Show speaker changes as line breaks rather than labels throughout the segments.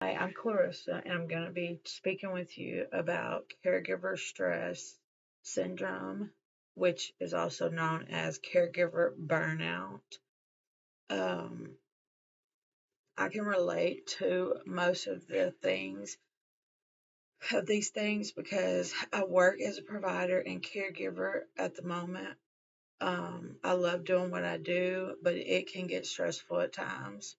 Hi, I'm Clarissa, and I'm going to be speaking with you about caregiver stress syndrome, which is also known as caregiver burnout. Um, I can relate to most of these things because I work as a provider and caregiver at the moment. I love doing what I do, but it can get stressful at times.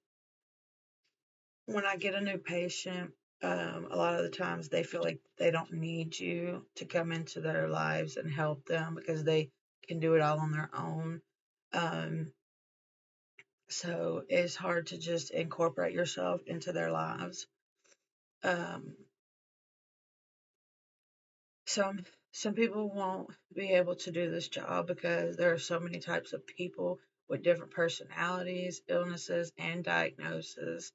When I get a new patient, a lot of the times they feel like they don't need you to come into their lives and help them because they can do it all on their own. Um, so it's hard to just incorporate yourself into their lives. Um, some some people won't be able to do this job because there are so many types of people with different personalities, illnesses, and diagnoses.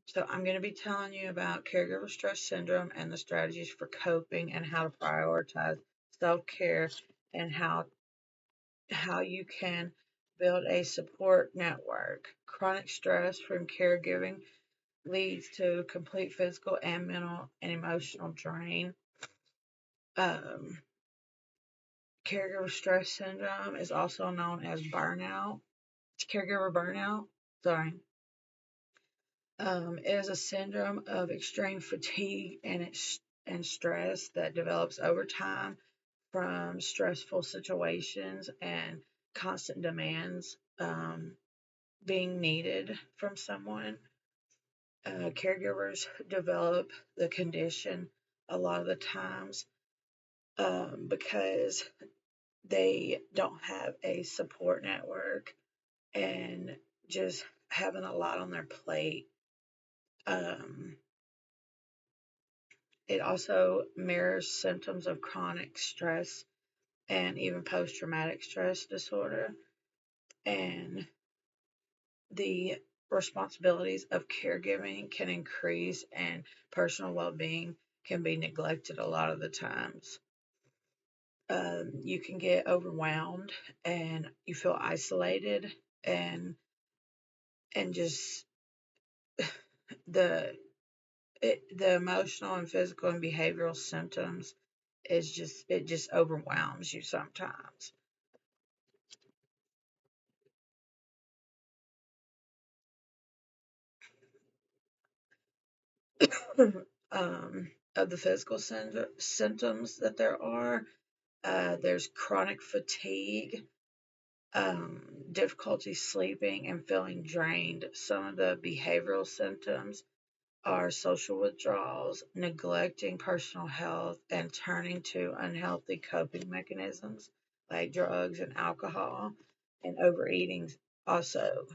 So I'm going to be telling you about caregiver stress syndrome and the strategies for coping and how to prioritize self-care and how you can build a support network. Chronic stress from caregiving leads to complete physical and mental and emotional drain. Um, Caregiver stress syndrome is also known as burnout. Caregiver burnout. Sorry. It is a syndrome of extreme fatigue and stress that develops over time from stressful situations and constant demands being needed from someone. Caregivers develop the condition a lot of the times because they don't have a support network and just having a lot on their plate. Um, It also mirrors symptoms of chronic stress and even post traumatic stress disorder. And the responsibilities of caregiving can increase, and personal well being can be neglected a lot of the times. You can get overwhelmed and you feel isolated, and just the the emotional and physical and behavioral symptoms is just it just overwhelms you sometimes. Of the physical symptoms that there are, there's chronic fatigue, difficulty sleeping, and feeling drained. Some of the behavioral symptoms are social withdrawals, neglecting personal health, and turning to unhealthy coping mechanisms like drugs and alcohol, and overeating also.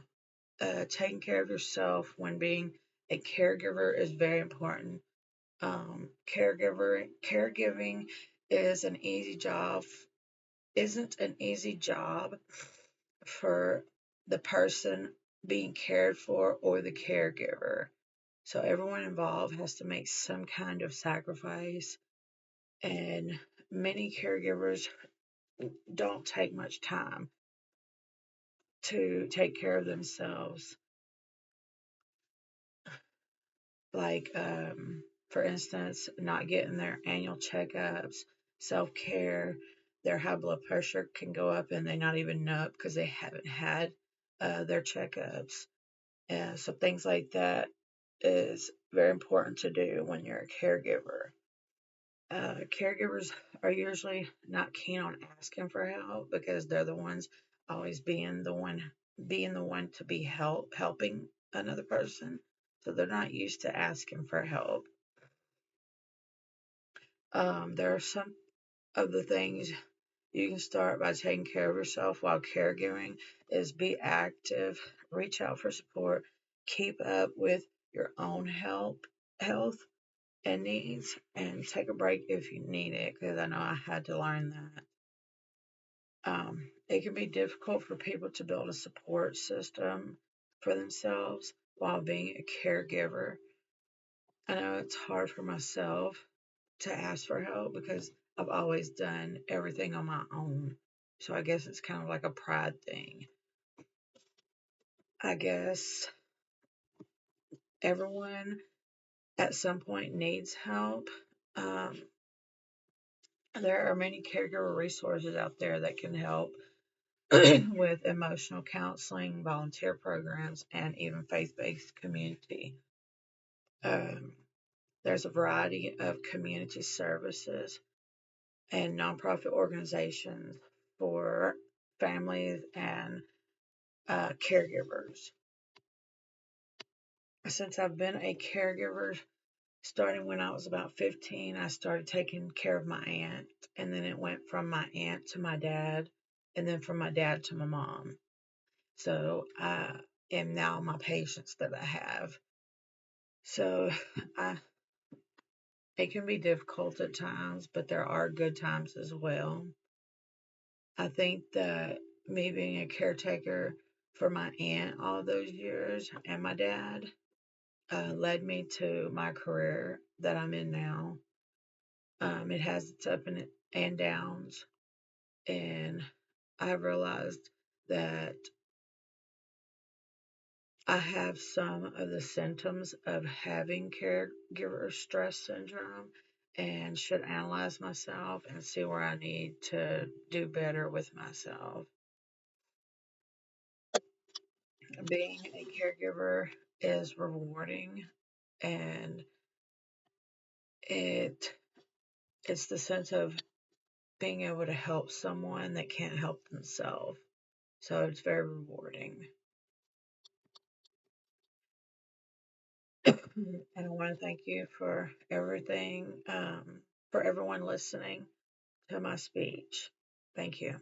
Taking care of yourself when being a caregiver is very important. Caregiving is an easy job isn't an easy job for the person being cared for or the caregiver. So everyone involved has to make some kind of sacrifice, and many caregivers don't take much time to take care of themselves. Like, for instance, not getting their annual checkups, self care, their high blood pressure can go up and they not even know it because they haven't had their checkups. So things like that is very important to do when you're a caregiver. Caregivers are usually not keen on asking for help because they're the ones always being the one to be helping another person. So they're not used to asking for help. There are some of the things you can start by taking care of yourself while caregiving is be active, reach out for support, keep up with your own health and needs, and take a break if you need it, because I know I had to learn that. It can be difficult for people to build a support system for themselves while being a caregiver. I know it's hard for myself to ask for help because I've always done everything on my own. So I guess it's kind of like a pride thing. I guess everyone at some point needs help. Um, there are many caregiver resources out there that can help with emotional counseling, volunteer programs, and even faith based community. Um, there's a variety of community services and nonprofit organizations for families and caregivers. Since I've been a caregiver, starting when I was about 15, I started taking care of my aunt, and then it went from my aunt to my dad, and then from my dad to my mom. So I am now my patients that I have. So I, it can be difficult at times, but there are good times as well. I think that me being a caretaker for my aunt all those years and my dad led me to my career that I'm in now. It has its up and downs, and I realized that I have some of the symptoms of having caregiver stress syndrome and should analyze myself and see where I need to do better with myself. Being a caregiver is rewarding, and it it's the sense of being able to help someone that can't help themselves. So it's very rewarding. And I want to thank you for everything, for everyone listening to my speech. Thank you.